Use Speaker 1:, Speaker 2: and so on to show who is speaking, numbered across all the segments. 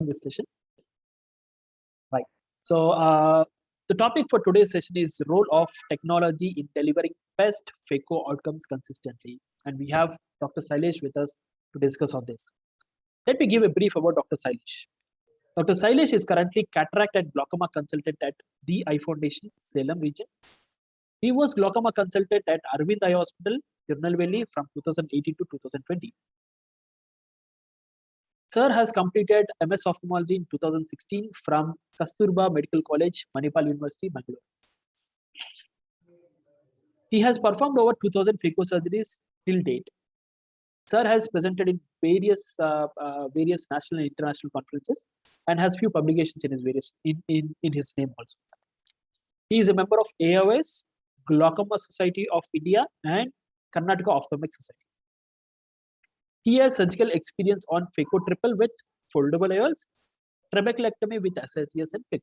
Speaker 1: this session. Right. So the topic for today's session is role of technology in delivering best FACO outcomes consistently. And we have Dr. Sailesh with us to discuss on this. Let me give a brief about Dr. Sailesh. Dr. Sailesh is currently cataract and glaucoma consultant at the Eye Foundation, Salem region. He was glaucoma consultant at Arvind Eye Hospital, Tirunelveli from 2018 to 2020. Sir has completed MS Ophthalmology in 2016 from Kasturba Medical College, Manipal University, Bangalore. He has performed over 2000 FACO surgeries till date. Sir has presented in various national and international conferences and has few publications in his his name also. He is a member of AOS, Glaucoma Society of India, and Karnataka Ophthalmic Society. He has surgical experience on FACO triple with foldable IOLs, trabeculectomy with SICS and PIC.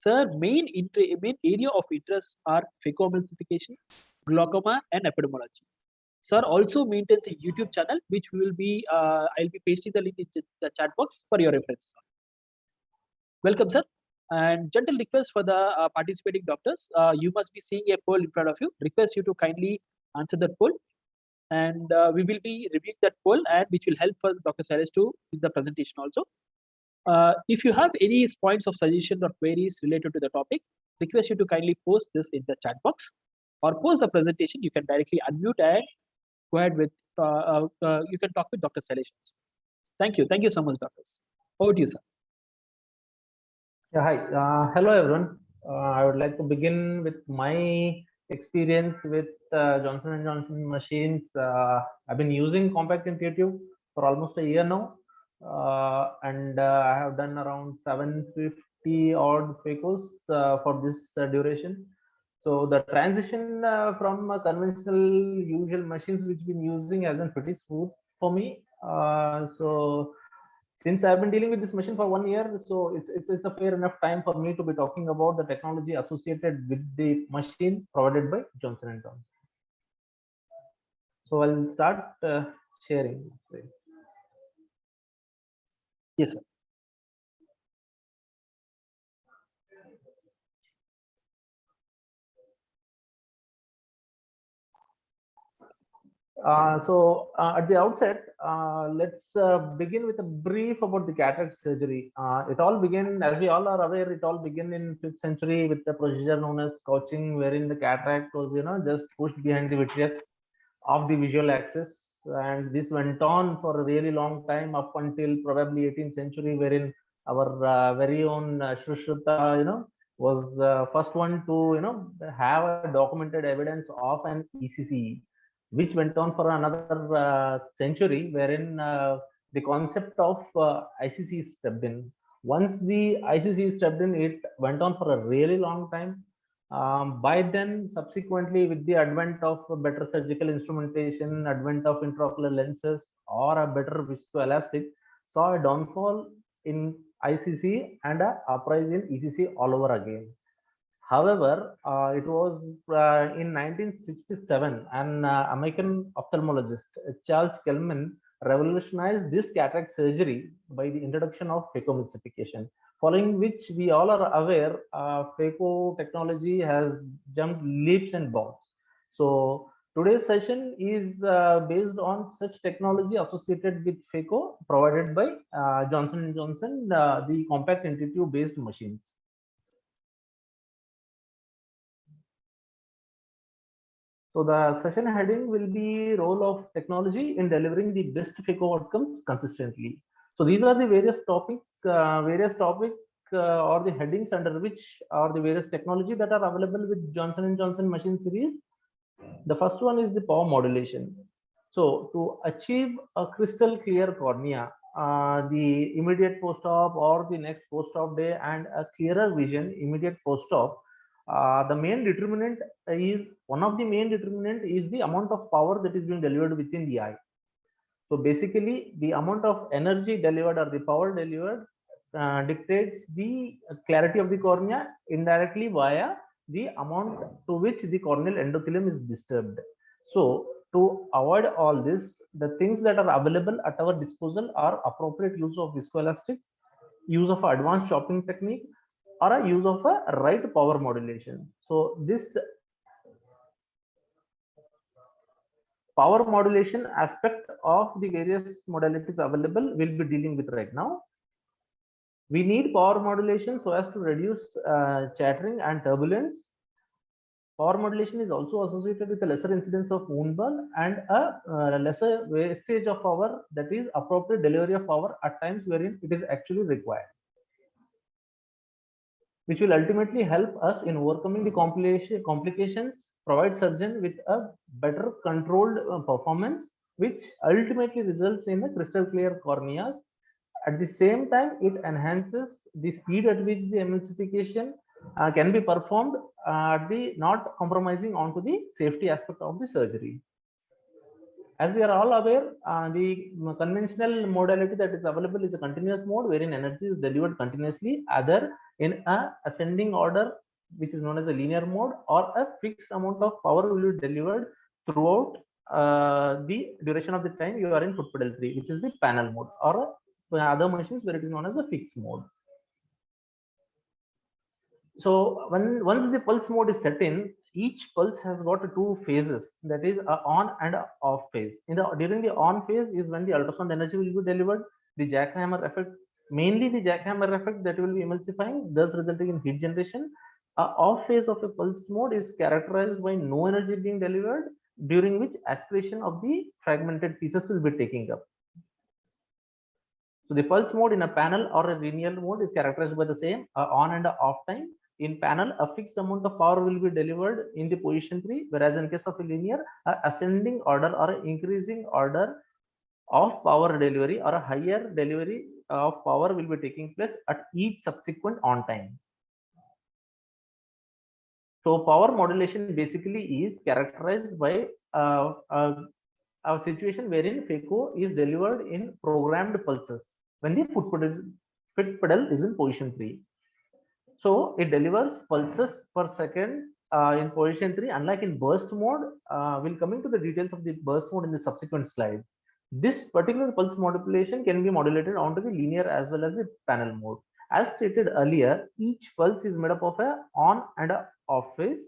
Speaker 1: Sir, main area of interest are FACO emulsification, glaucoma, and epidemiology. Sir also maintains a YouTube channel, which we will be I'll be pasting the link in the chat box for your reference. Welcome, sir. And gentle request for the participating doctors. You must be seeing a poll in front of you. Request you to kindly answer that poll. And we will be reviewing that poll, and which will help for Dr. Sailesh to in the presentation also. If you have any points of suggestion or queries related to the topic, request you to kindly post this in the chat box or post the presentation. You can directly unmute and go ahead with, you can talk with Dr. Sailesh. Thank you. Thank you so much, doctors. Over to you, sir.
Speaker 2: Yeah, hi. Hello, everyone. I would like to begin with my experience with Johnson & Johnson machines. I've been using Compact Intuitive for almost a year now. And I have done around 750 odd FACOs for this duration. So the transition from conventional usual machines which been using has been pretty smooth for me. So since I've been dealing with this machine for 1 year, so it's a fair enough time for me to be talking about the technology associated with the machine provided by Johnson & Johnson. So I'll start sharing.
Speaker 1: Yes, sir.
Speaker 2: At the outset, let's begin with a brief about the cataract surgery. It all began, as we all are aware, it all began in 5th century with the procedure known as couching, wherein the cataract was, just pushed behind the vitreous of the visual axis. And this went on for a really long time up until probably 18th century, wherein our very own Shrishruta, was first one to, have a documented evidence of an ECC, which went on for another century, wherein the concept of ICC stepped in. Once the ICC stepped in, it went on for a really long time. By then, subsequently, with the advent of better surgical instrumentation, advent of intraocular lenses, or a better viscoelastic, saw a downfall in ICC and a uprise in ECC all over again. However, it was in 1967, an American ophthalmologist, Charles Kelman, revolutionized this cataract surgery by the introduction of phacoemulsification, following which we all are aware phaco technology has jumped leaps and bounds. So today's session is based on such technology associated with phaco provided by Johnson & Johnson, the Compact Intuitive based machines. So the session heading will be role of technology in delivering the best FACO outcomes consistently. So these are the various topics or the headings under which are the various technology that are available with Johnson & Johnson machine series. The first one is the power modulation. So to achieve a crystal clear cornea, the immediate post-op or the next post-op day and a clearer vision immediate post-op, the main determinant is the amount of power that is being delivered within the eye. So basically, the amount of energy delivered or the power delivered dictates the clarity of the cornea indirectly via the amount to which the corneal endothelium is disturbed. So to avoid all this, the things that are available at our disposal are appropriate use of viscoelastic, use of advanced chopping technique, or a use of a right power modulation. So this power modulation aspect of the various modalities available will be dealing with right now. We need power modulation so as to reduce chattering and turbulence. Power modulation is also associated with a lesser incidence of wound burn and a lesser wastage of power, that is appropriate delivery of power at times wherein it is actually required, which will ultimately help us in overcoming the complications, provide surgeon with a better controlled performance, which ultimately results in a crystal clear corneas. At the same time, it enhances the speed at which the emulsification can be performed, not compromising onto the safety aspect of the surgery. As we are all aware, the conventional modality that is available is a continuous mode wherein energy is delivered continuously, either in a ascending order, which is known as a linear mode, or a fixed amount of power will be delivered throughout the duration of the time you are in foot pedal 3, which is the panel mode, or other machines where it is known as a fixed mode. So once the pulse mode is set in, each pulse has got two phases, that is a on and a off phase. During the on phase is when the ultrasound energy will be delivered, the jackhammer effect, mainly the jackhammer effect, that will be emulsifying, thus resulting in heat generation. Off phase of a pulse mode is characterized by no energy being delivered, during which aspiration of the fragmented pieces will be taking up. So the pulse mode in a panel or a linear mode is characterized by the same on and off time. In panel, a fixed amount of power will be delivered in the position 3, whereas in case of a linear, ascending order or increasing order of power delivery or a higher delivery of power will be taking place at each subsequent on time. So power modulation basically is characterized by a situation wherein phaco is delivered in programmed pulses when the foot pedal is in position 3. So it delivers pulses per second in position 3, unlike in burst mode. We'll come into the details of the burst mode in the subsequent slide. This particular pulse modulation can be modulated onto the linear as well as the panel mode. As stated earlier, each pulse is made up of a on and a off phase.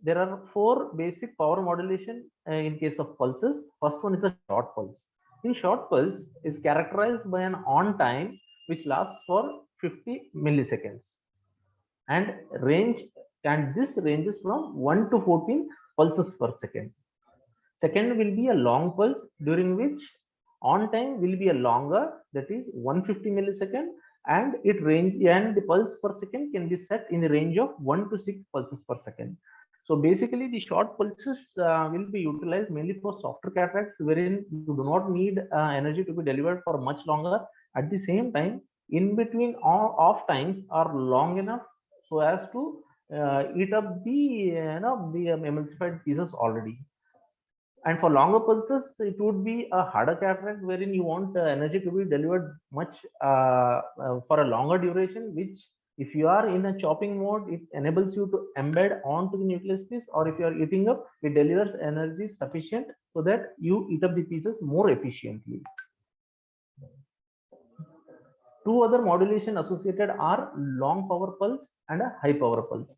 Speaker 2: There are 4 basic power modulation in case of pulses. First one is a short pulse. In short pulse is characterized by an on time which lasts for 50 milliseconds and this ranges from 1 to 14 pulses per second. Second will be a long pulse, during which on time will be a longer, that is 150 millisecond, and the pulse per second can be set in the range of 1 to 6 pulses per second. So basically the short pulses will be utilized mainly for softer cataracts, wherein you do not need energy to be delivered for much longer. At the same time, in between off times are long enough so as to eat up the emulsified pieces already. And for longer pulses, it would be a harder cataract wherein you want energy to be delivered much for a longer duration, which if you are in a chopping mode, it enables you to embed onto the nucleus piece, or if you are eating up, it delivers energy sufficient so that you eat up the pieces more efficiently. 2 other modulation associated are long power pulse and a high power pulse.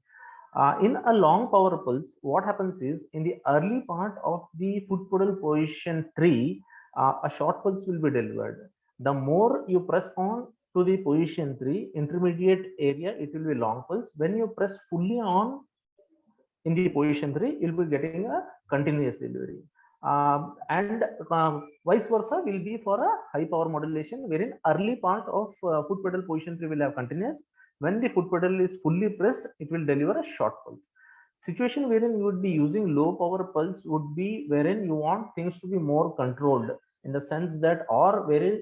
Speaker 2: In a long power pulse, what happens is in the early part of the foot pedal position 3, a short pulse will be delivered. The more you press on to the position 3 intermediate area, it will be long pulse. When you press fully on in the position 3, you'll be getting a continuous delivery. And vice versa will be for a high power modulation, wherein early part of foot pedal position 3 will have continuous. When the foot pedal is fully pressed, it will deliver a short pulse. Situation wherein you would be using low power pulse would be wherein you want things to be more controlled, in the sense that, or wherein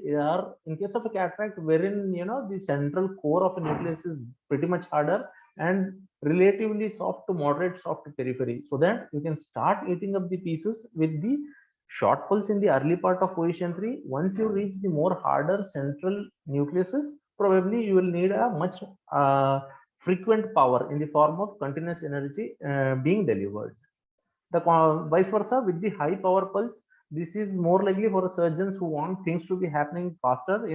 Speaker 2: in case of a cataract wherein the central core of a nucleus is pretty much harder and relatively soft to moderate soft periphery, so that you can start eating up the pieces with the short pulse in the early part of position 3. Once you reach the more harder central nucleuses, probably you will need a much frequent power in the form of continuous energy being delivered. Vice versa with the high power pulse, this is more likely for surgeons who want things to be happening faster.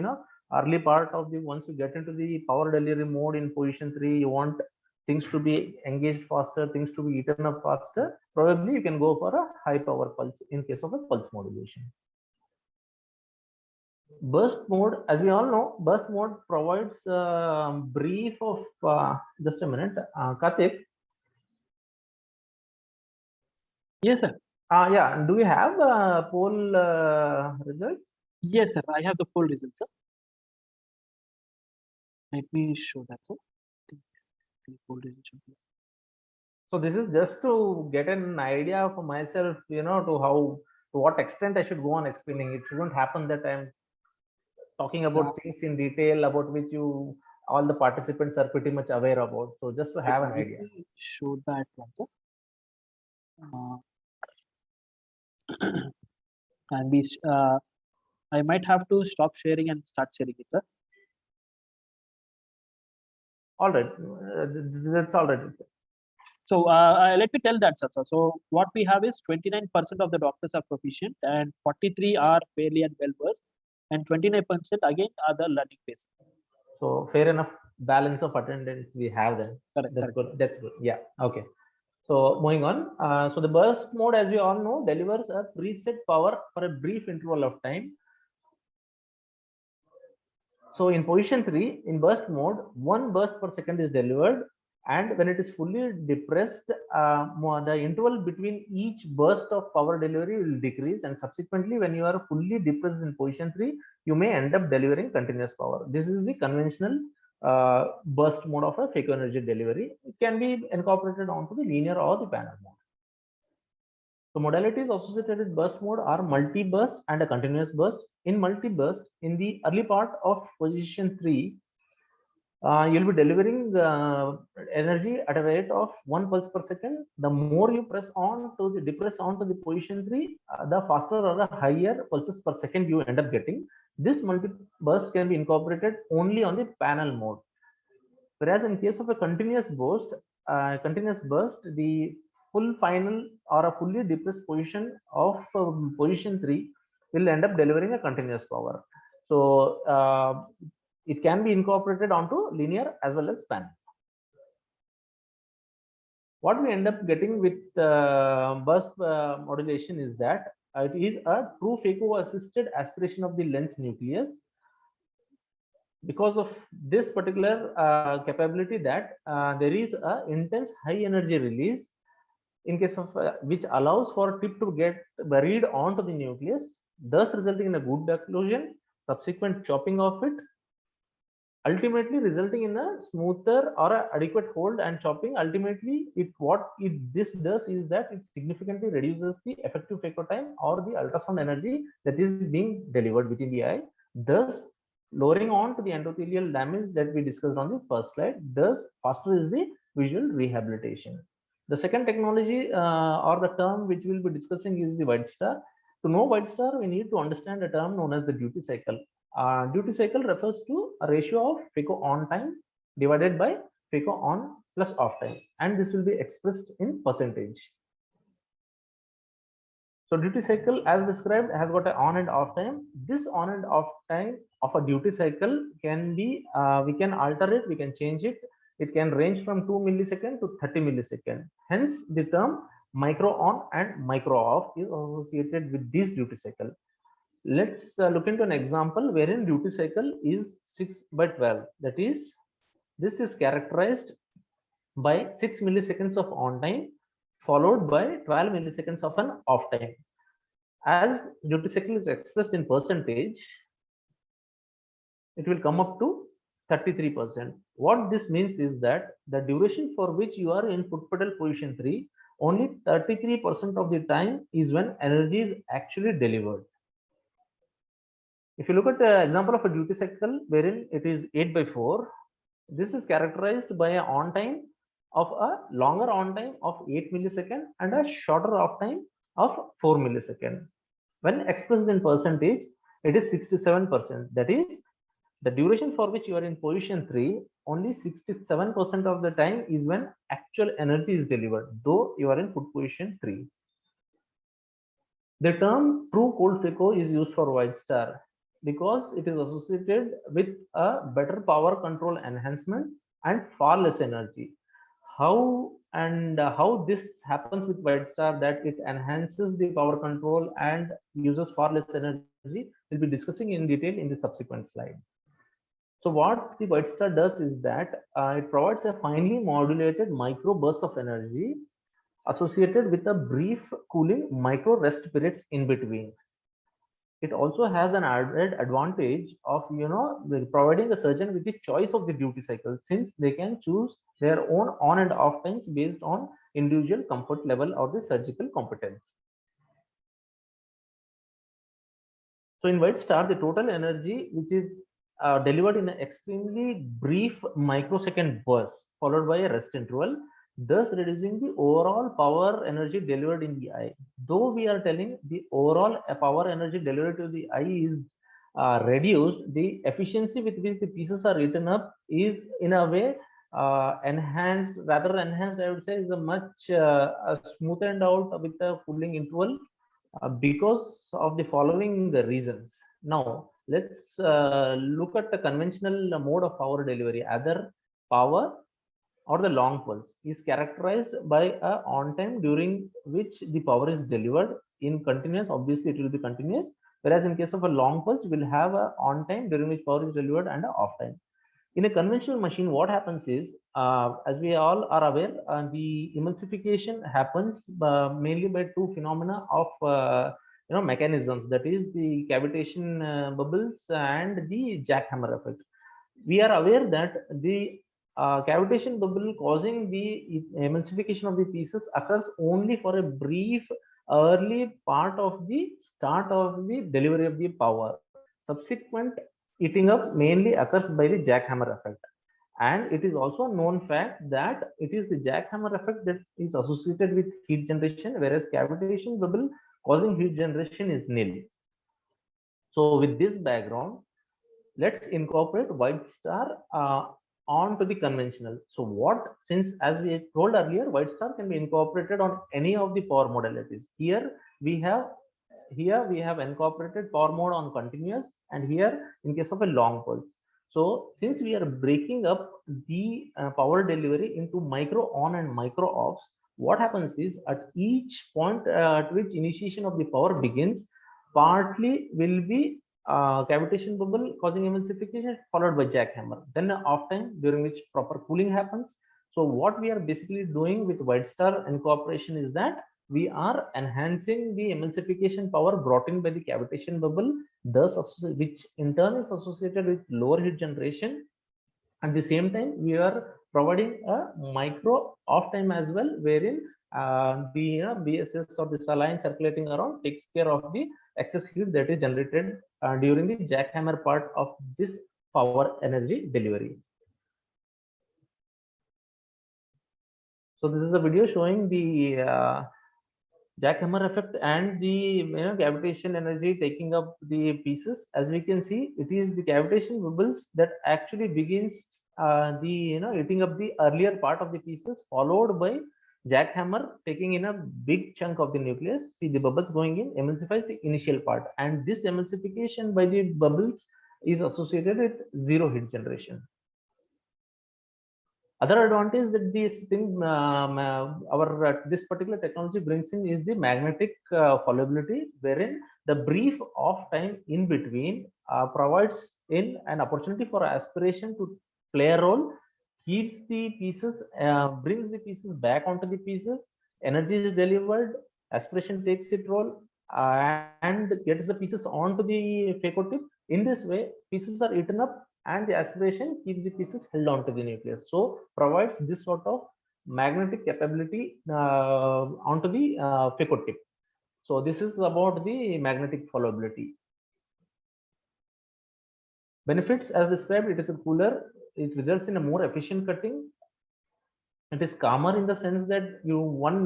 Speaker 2: Early part of the, once you get into the power delivery mode in position 3, you want things to be engaged faster, things to be eaten up faster. Probably you can go for a high power pulse in case of a pulse modulation. Burst mode, as we all know, burst mode provides a brief of just a minute, Karthik.
Speaker 1: Yes, sir.
Speaker 2: Yeah, do we have poll results?
Speaker 1: Yes, sir. I have the full results, sir. Let me show that, sir. The full results should be-
Speaker 2: So this is just to get an idea for myself, to what extent I should go on explaining. It shouldn't happen that I'm talking about things in detail about which all the participants are pretty much aware about. So just to have an
Speaker 1: Let
Speaker 2: idea.
Speaker 1: me show that one, sir. And I might have to stop sharing and start sharing it, sir.
Speaker 2: All right, that's all right.
Speaker 1: So let me tell that, sir. So what we have is 29% of the doctors are proficient, and 43 are fairly and well versed, and 29% again are the learning phase.
Speaker 2: So fair enough balance of attendance we have then.
Speaker 1: Correct,
Speaker 2: That's
Speaker 1: correct.
Speaker 2: good. That's good. Yeah. Okay. So moving on. So the burst mode, as we all know, delivers a preset power for a brief interval of time. So in position 3, in burst mode, 1 burst per second is delivered, and when it is fully depressed, the interval between each burst of power delivery will decrease, and subsequently when you are fully depressed in position 3, you may end up delivering continuous power. This is the conventional burst mode of a phaco energy delivery. It can be incorporated onto the linear or the panel mode. The modalities associated with burst mode are multi-burst and a continuous burst. In multi-burst, in the early part of position 3, you'll be delivering energy at a rate of 1 pulse per second. The more you depress onto the position 3, the faster or the higher pulses per second you end up getting. This multi-burst can be incorporated only on the panel mode. Whereas in case of a continuous burst, the full final or a fully depressed position of position 3 will end up delivering a continuous power. So it can be incorporated onto linear as well as panel. What we end up getting with burst modulation is that it is a true phaco-assisted aspiration of the lens nucleus. Because of this particular capability, that there is a intense high energy release in case of which allows for tip to get buried onto the nucleus, thus resulting in a good occlusion, subsequent chopping of it, ultimately resulting in a smoother or a adequate hold and chopping. Ultimately, this does is that it significantly reduces the effective phaco time or the ultrasound energy that is being delivered within the eye, thus lowering on to the endothelial damage that we discussed on the first slide. Thus faster is the visual rehabilitation. The second technology or the term which we'll be discussing is the white star. To know white star, we need to understand a term known as the duty cycle. Duty cycle refers to a ratio of phaco on time divided by phaco on plus off time, and this will be expressed in percentage. So duty cycle, as described, has got an on and off time. This on and off time of a duty cycle can be, we can alter it, we can change it. It can range from 2 millisecond to 30 millisecond. Hence, the term micro on and micro off is associated with this duty cycle. Let's look into an example wherein duty cycle is 6/12. That is, this is characterized by 6 milliseconds of on time followed by 12 milliseconds of an off time. As duty cycle is expressed in percentage, it will come up to 33%. What this means is that the duration for which you are in foot pedal position 3, only 33% of the time is when energy is actually delivered. If you look at the example of a duty cycle wherein it is 8/4, this is characterized by an on time of a longer on time of 8 millisecond and a shorter off time of 4 millisecond. When expressed in percentage, it is 67%. That is, the duration for which you are in position 3, only 67% of the time is when actual energy is delivered, though you are in foot position 3. The term true cold FICO is used for White Star because it is associated with a better power control enhancement and far less energy. How this happens with White Star, that it enhances the power control and uses far less energy, we'll be discussing in detail in the subsequent slide. So what the White Star does is that it provides a finely modulated micro burst of energy associated with a brief cooling micro rest periods in between. It also has an added advantage of providing a surgeon with the choice of the duty cycle, since they can choose their own on and off times based on individual comfort level or the surgical competence. So in White Star, the total energy which is delivered in an extremely brief microsecond burst followed by a rest interval, thus reducing the overall power energy delivered in the eye. Though we are telling the overall power energy delivered to the eye is reduced, the efficiency with which the pieces are written up is in a way enhanced, rather enhanced, I would say, is a much smoothened out with the cooling interval because of the following reasons. Now, let's look at the conventional mode of power delivery. Either power or the long pulse is characterized by a on time during which the power is delivered in continuous. Obviously, it will be continuous. Whereas in case of a long pulse, we'll have a on time during which power is delivered and a off time. In a conventional machine, what happens is, as we all are aware, the emulsification happens mainly by two phenomena of mechanisms, that is the cavitation bubbles and the jackhammer effect. We are aware that the cavitation bubble causing the emulsification of the pieces occurs only for a brief early part of the start of the delivery of the power. Subsequent eating up mainly occurs by the jackhammer effect. And it is also a known fact that it is the jackhammer effect that is associated with heat generation, whereas cavitation bubble causing heat generation is nil. So with this background, let's incorporate White Star onto the conventional. So since as we told earlier, White Star can be incorporated on any of the power modalities. Here we have incorporated power mode on continuous, and here in case of a long pulse. So since we are breaking up the power delivery into micro on and micro offs, what happens is at each point at which initiation of the power begins, partly will be cavitation bubble causing emulsification followed by jackhammer, then off time during which proper cooling happens. So what we are basically doing with White Star incorporation is that we are enhancing the emulsification power brought in by the cavitation bubble, thus which in turn is associated with lower heat generation. At the same time, we are providing a micro off time as well, wherein the BSS or the saline circulating around takes care of the excess heat that is generated during the jackhammer part of this power energy delivery. So this is a video showing the jackhammer effect and the cavitation energy taking up the pieces. As we can see, it is the cavitation bubbles that actually begins the eating up the earlier part of the pieces, followed by jackhammer taking in a big chunk of the nucleus. See the bubbles going in emulsifies the initial part, and this emulsification by the bubbles is associated with zero heat generation. Other advantage that this thing this particular technology brings in is the magnetic fallibility, wherein the brief off time in between provides in an opportunity for aspiration to play a role, keeps the pieces, brings the pieces back onto the pieces, energy is delivered, aspiration takes its role, and gets the pieces onto the phaco tip. In this way, pieces are eaten up and the aspiration keeps the pieces held onto the nucleus. So provides this sort of magnetic capability onto the phaco tip. So this is about the magnetic fallibility. Benefits as described: it is a cooler, it results in a more efficient cutting. It is calmer in the sense that surgeon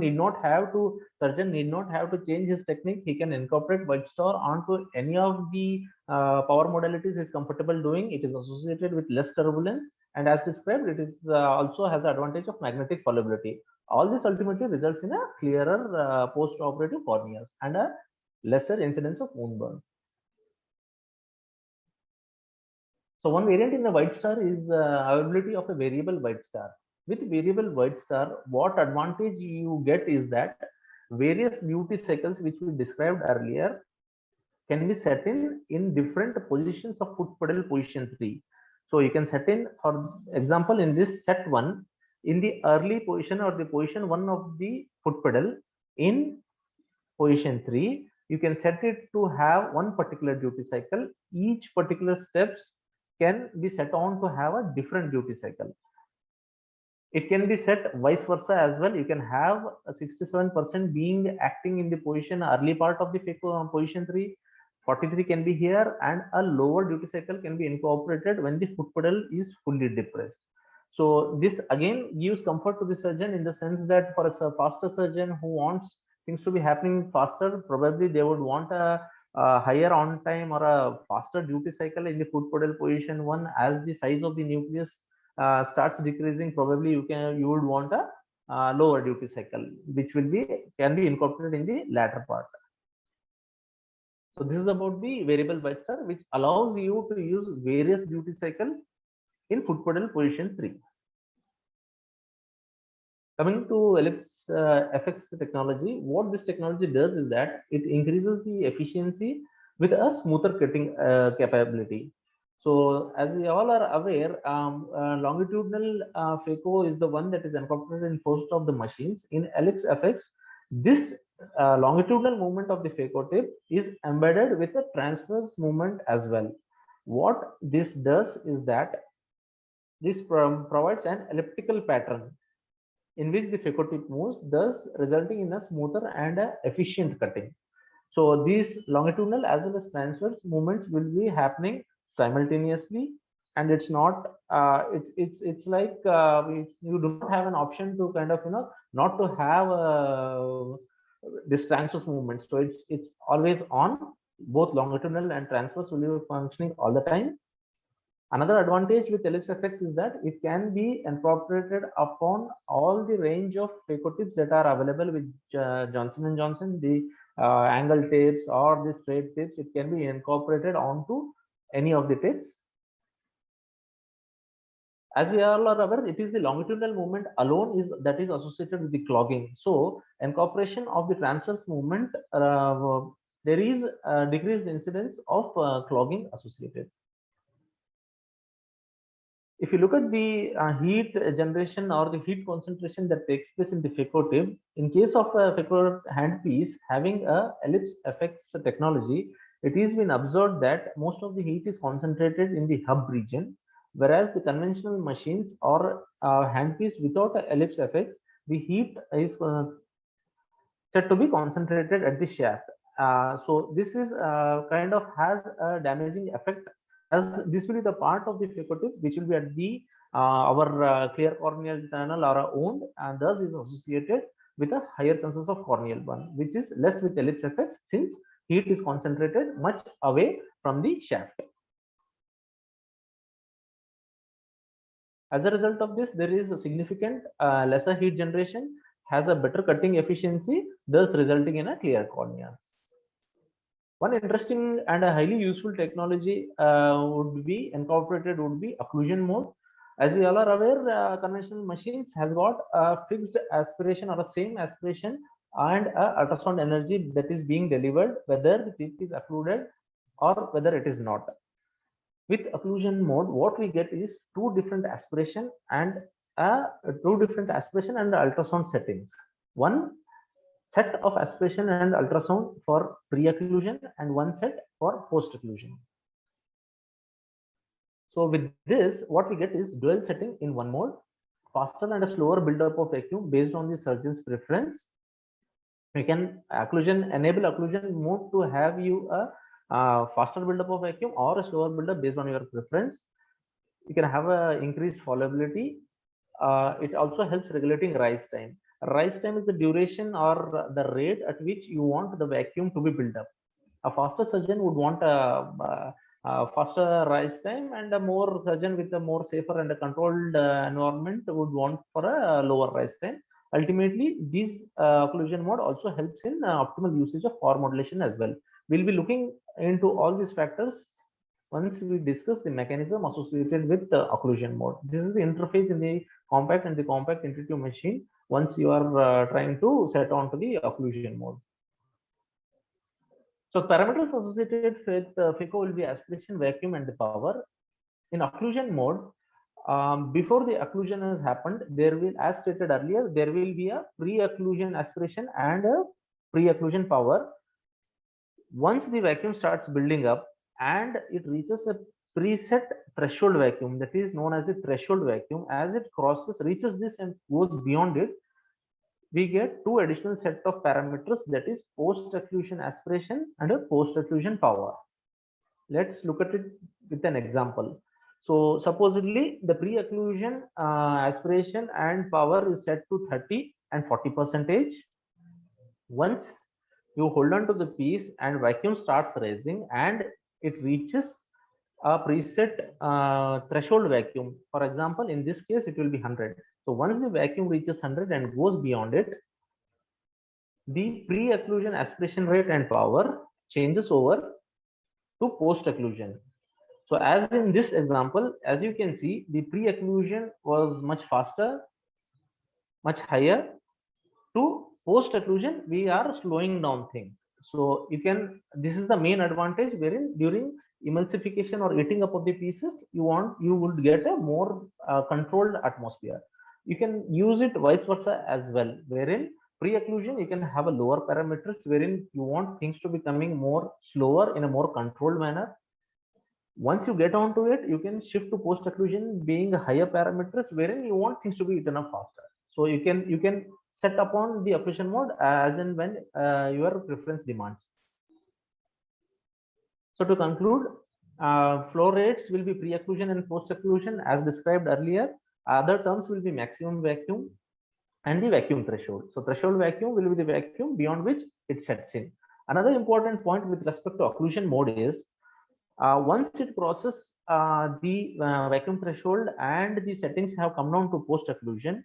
Speaker 2: need not have to change his technique. He can incorporate White Star onto any of the power modalities he's comfortable doing. It is associated with less turbulence, and as described, it is also has the advantage of magnetic fallibility. All this ultimately results in a clearer post-operative corneas and a lesser incidence of wound burns. So one variant in the White Star is availability of a variable White Star. With variable White Star, what advantage you get is that various duty cycles which we described earlier can be set in different positions of foot pedal position 3. So you can set in, for example, in this set 1, in the early position or the position 1 of the foot pedal in position 3, you can set it to have one particular duty cycle. Each particular steps can be set on to have a different duty cycle. It can be set vice versa as well. You can have a 67% being acting in the position early part of the position 3, 43 can be here, and a lower duty cycle can be incorporated when the foot pedal is fully depressed. So this again gives comfort to the surgeon in the sense that for a faster surgeon who wants things to be happening faster, probably they would want a higher on time or a faster duty cycle in the foot pedal position 1. As the size of the nucleus starts decreasing, probably you would want a lower duty cycle, which can be incorporated in the latter part. So this is about the variable White Star, which allows you to use various duty cycle in foot pedal position 3. Coming to Ellipse FX technology, what this technology does is that it increases the efficiency with a smoother cutting capability. So as we all are aware, longitudinal phaco is the one that is incorporated in most of the machines. In Ellipse FX, this longitudinal movement of the phaco tip is embedded with a transverse movement as well. What this does is that this provides an elliptical pattern in which the phaco tip moves, thus resulting in a smoother and efficient cutting. So these longitudinal as well as transverse movements will be happening simultaneously, and it's not it's like you do not have an option to kind of not to have this transverse movement. So it's always on. Both longitudinal and transverse will be functioning all the time. Another advantage with Ellipse FX is that it can be incorporated upon all the range of phaco tips that are available with Johnson & Johnson, the angle tips or the straight tips. It can be incorporated onto any of the tips. As we all are aware, it is the longitudinal movement alone that is associated with the clogging. So incorporation of the transverse movement, there is a decreased incidence of clogging associated. If you look at the heat generation or the heat concentration that takes place in the phaco tip, in case of a phaco handpiece having a Ellipse FX technology, it has been observed that most of the heat is concentrated in the hub region, whereas the conventional machines or handpiece without a Ellipse FX, the heat is said to be concentrated at the shaft. So this is kind of has a damaging effect, as this will be the part of the phaco tip which will be at the our clear corneal tunnel or a wound, and thus is associated with a higher chances of corneal burn, which is less with Ellipse FX since heat is concentrated much away from the shaft. As a result of this, there is a significant lesser heat generation, has a better cutting efficiency, thus resulting in a clear cornea. One interesting and a highly useful technology would be occlusion mode. As we all are aware, conventional machines has got a fixed aspiration or a same aspiration and ultrasound energy that is being delivered, whether the tip is occluded or whether it is not. With occlusion mode, what we get is two different aspiration and ultrasound settings. One set of aspiration and ultrasound for pre-occlusion and one set for post-occlusion. So with this, what we get is dual setting in one mode, faster and a slower buildup of vacuum based on the surgeon's preference. We can enable occlusion mode to have you a faster buildup of vacuum or a slower buildup based on your preference. You can have a increased fallibility. It also helps regulating rise time. Rise time is the duration or the rate at which you want the vacuum to be built up. A faster surgeon would want a faster rise time, and a more surgeon with a more safer and a controlled environment would want for a lower rise time. Ultimately, this occlusion mode also helps in optimal usage of power modulation as well. We'll be looking into all these factors once we discuss the mechanism associated with the occlusion mode. This is the interface in the compact and the compact intuitive machine once you are trying to set on to the occlusion mode. So parameters associated with FICO will be aspiration, vacuum, and the power. In occlusion mode, before the occlusion has happened, there will, as stated earlier, there will be a pre-occlusion aspiration and a pre-occlusion power. Once the vacuum starts building up and it reaches a preset threshold vacuum, that is known as the threshold vacuum, as it reaches this and goes beyond it, we get two additional set of parameters, that is post-occlusion aspiration and a post-occlusion power. Let's look at it with an example. So supposedly the pre-occlusion aspiration and power is set to 30 and 40%. Once you hold on to the piece and vacuum starts rising and it reaches a preset threshold vacuum, for example, in this case it will be 100. So once the vacuum reaches 100 and goes beyond it, the pre-occlusion aspiration rate and power changes over to post-occlusion. So as in this example, as you can see, the pre-occlusion was much faster, much higher. To post-occlusion, we are slowing down things. So you can, this is the main advantage, wherein during emulsification or eating up of the pieces, you would get a more controlled atmosphere. You can use it vice versa as well, wherein pre-occlusion you can have a lower parameters, wherein you want things to be coming more slower in a more controlled manner. Once you get onto it, you can shift to post-occlusion being higher parameters, wherein you want things to be eaten up faster. So you can set upon the occlusion mode as and when your preference demands. So to conclude, flow rates will be pre-occlusion and post-occlusion as described earlier. Other terms will be maximum vacuum and the vacuum threshold. So threshold vacuum will be the vacuum beyond which it sets in. Another important point with respect to occlusion mode is once it crosses the vacuum threshold and the settings have come down to post-occlusion,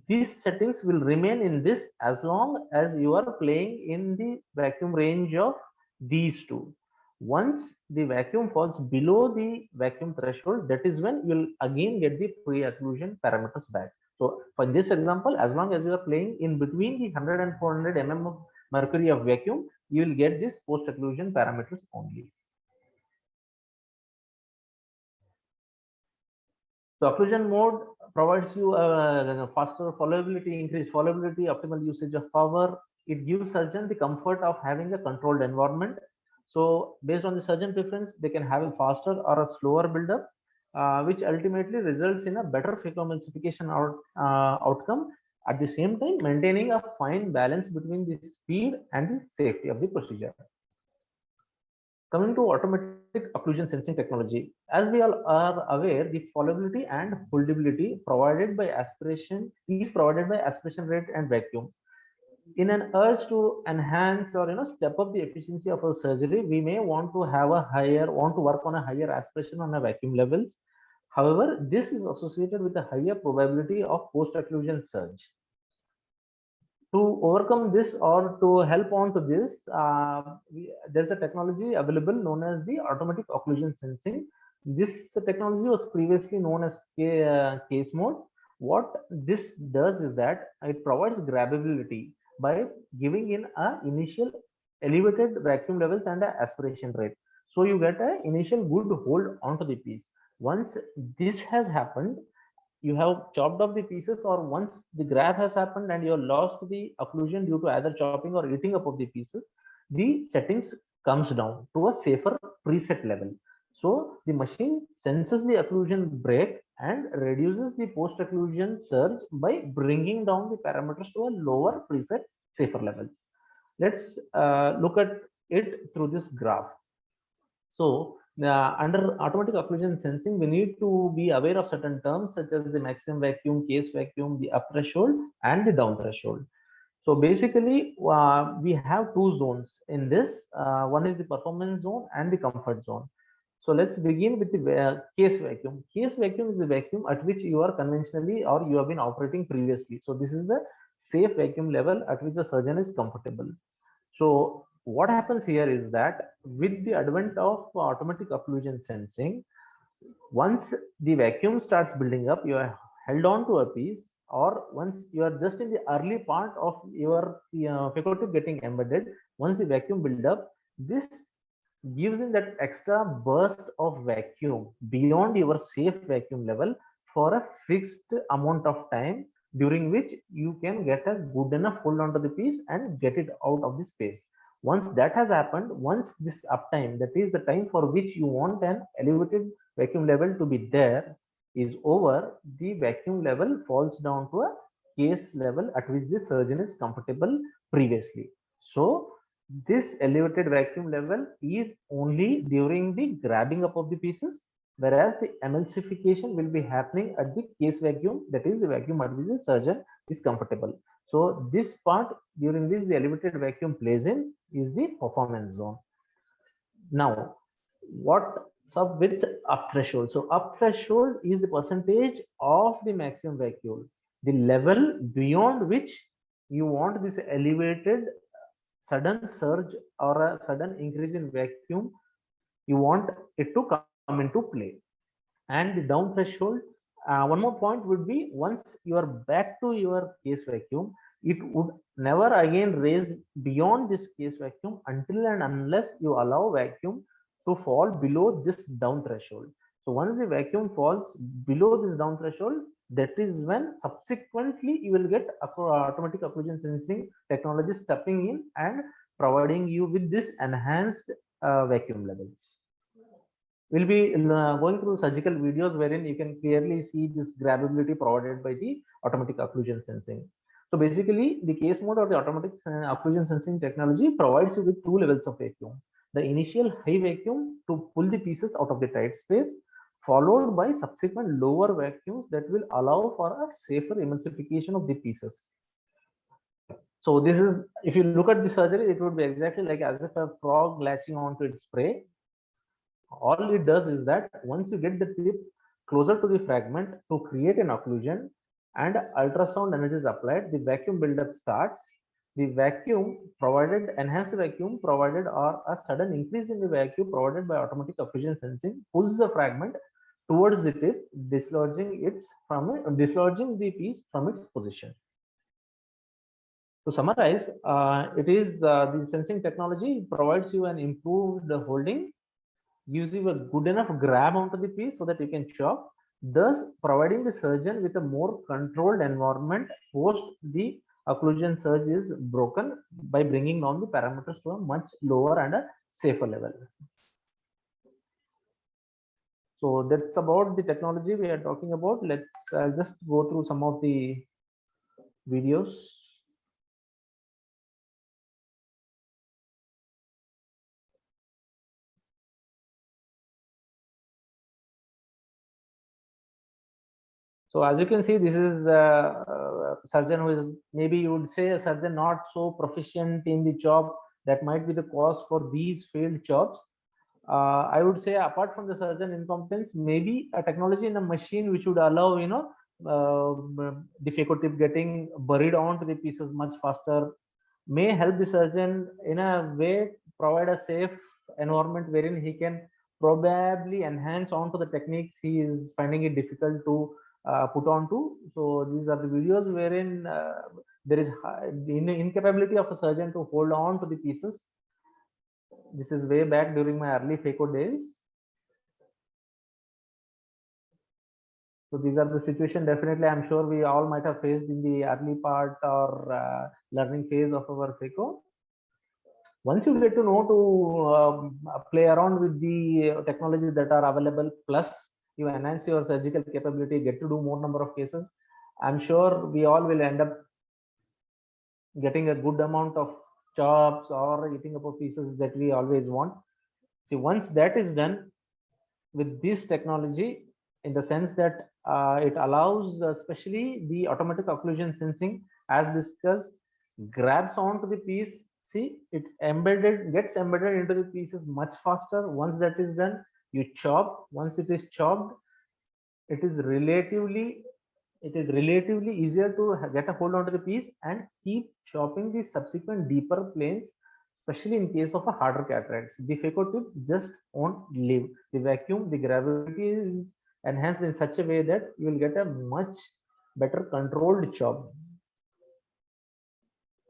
Speaker 2: these settings will remain in this as long as you are playing in the vacuum range of these two. Once the vacuum falls below the vacuum threshold, that is when you'll again get the pre-occlusion parameters back. So for this example, as long as you are playing in between the 100 and 400 mm of mercury of vacuum, you will get this post-occlusion parameters only. So occlusion mode provides you a faster followability, increased followability, optimal usage of power. It gives surgeon the comfort of having a controlled environment. So based on the surgeon preference, they can have a faster or a slower buildup, which ultimately results in a better emulsification outcome. At the same time, maintaining a fine balance between the speed and the safety of the procedure. Coming to automatic occlusion sensing technology, as we all are aware, the followability and holdability provided by aspiration is provided by aspiration rate and vacuum. In an urge to enhance or step up the efficiency of a surgery, we may want to work on a higher aspiration on a vacuum levels. However, this is associated with a higher probability of post-occlusion surge. To overcome this or to help on to this, there's a technology available known as the automatic occlusion sensing. This technology was previously known as case mode. What this does is that it provides grabbability by giving in a initial elevated vacuum levels and a aspiration rate. So you get an initial good hold onto the piece. Once this has happened, you have chopped off the pieces, or once the grab has happened and you have lost the occlusion due to either chopping or eating up of the pieces, the settings comes down to a safer preset level. So the machine senses the occlusion break and reduces the post-occlusion surge by bringing down the parameters to a lower preset safer levels. Let's look at it through this graph. So under automatic occlusion sensing, we need to be aware of certain terms such as the maximum vacuum, case vacuum, the up threshold, and the down threshold. So basically, we have two zones in this. One is the performance zone and the comfort zone. So let's begin with the case vacuum. Case vacuum is the vacuum at which you are conventionally or you have been operating previously. So this is the safe vacuum level at which the surgeon is comfortable. So what happens here is that with the advent of automatic occlusion sensing, once the vacuum starts building up, you are held on to a piece, or once you are just in the early part of your phaco getting embedded, once the vacuum build up, this gives in that extra burst of vacuum beyond your safe vacuum level for a fixed amount of time, during which you can get a good enough hold onto the piece and get it out of the space. Once that has happened, once this uptime, that is the time for which you want an elevated vacuum level to be there, is over, the vacuum level falls down to a case level at which the surgeon is comfortable previously. So this elevated vacuum level is only during the grabbing up of the pieces, whereas the emulsification will be happening at the case vacuum, that is the vacuum at which the surgeon is comfortable. So this part during this the elevated vacuum plays in is the performance zone. Now, what's up with up threshold? So up threshold is the percentage of the maximum vacuum, the level beyond which you want this elevated sudden surge or a sudden increase in vacuum, you want it to come into play. And the down threshold, one more point would be, once you are back to your case vacuum, it would never again raise beyond this case vacuum until and unless you allow vacuum to fall below this down threshold. So once the vacuum falls below this down threshold, that is when subsequently you will get automatic occlusion sensing technology stepping in and providing you with this enhanced vacuum levels. We'll be going through surgical videos wherein you can clearly see this grabbability provided by the automatic occlusion sensing. So basically, the case mode or the automatic occlusion sensing technology provides you with two levels of vacuum. The initial high vacuum to pull the pieces out of the tight space, followed by subsequent lower vacuums that will allow for a safer emulsification of the pieces. So this is, if you look at the surgery, it would be exactly like as if a frog latching onto its prey. All it does is that once you get the tip closer to the fragment to create an occlusion and ultrasound energy is applied, the vacuum buildup starts. The vacuum provided, enhanced vacuum provided, or a sudden increase in the vacuum provided by automatic occlusion sensing pulls the fragment towards the tip, dislodging the piece from its position. To summarize, it is the sensing technology provides you an improved holding, gives you a good enough grab onto the piece so that you can chop, thus providing the surgeon with a more controlled environment post the occlusion surge is broken, by bringing down the parameters to a much lower and a safer level. So that's about the technology we are talking about. Let's just go through some of the videos. So as you can see, this is a surgeon who is, maybe you would say, a surgeon not so proficient in the job. That might be the cause for these failed jobs. I would say, apart from the surgeon incompetence, maybe a technology in a machine which would allow, the phaco tip getting buried onto the pieces much faster may help the surgeon in a way, provide a safe environment wherein he can probably enhance onto the techniques he is finding it difficult to put onto. So these are the videos wherein there is the incapability of a surgeon to hold on to the pieces. This is way back during my early phaco days. So these are the situation, definitely I'm sure we all might have faced in the early part or learning phase of our phaco. Once you get to know to play around with the technologies that are available, plus you enhance your surgical capability, get to do more number of cases, I'm sure we all will end up getting a good amount of chops or eating up of pieces that we always want. See, once that is done with this technology, in the sense that it allows, especially the automatic occlusion sensing, as discussed, grabs onto the piece. See, it gets embedded into the pieces much faster. Once that is done, you chop. Once it is chopped, it is relatively it is relatively easier to get a hold onto the piece and keep chopping the subsequent deeper planes, especially in case of a harder cataracts. The phaco tip just won't leave. The vacuum, the gravity is enhanced in such a way that you will get a much better controlled chop.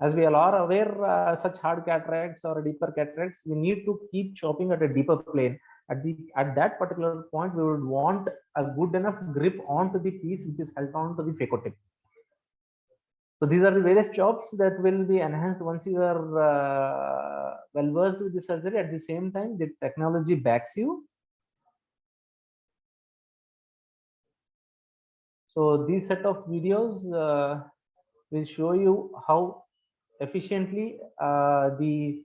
Speaker 2: As we all are aware, such hard cataracts or deeper cataracts, we need to keep chopping at a deeper plane. At that particular point, we would want a good enough grip onto the piece which is held on to the phaco tip. So these are the various chops that will be enhanced once you are well versed with the surgery. At the same time, the technology backs you. So these set of videos will show you how efficiently the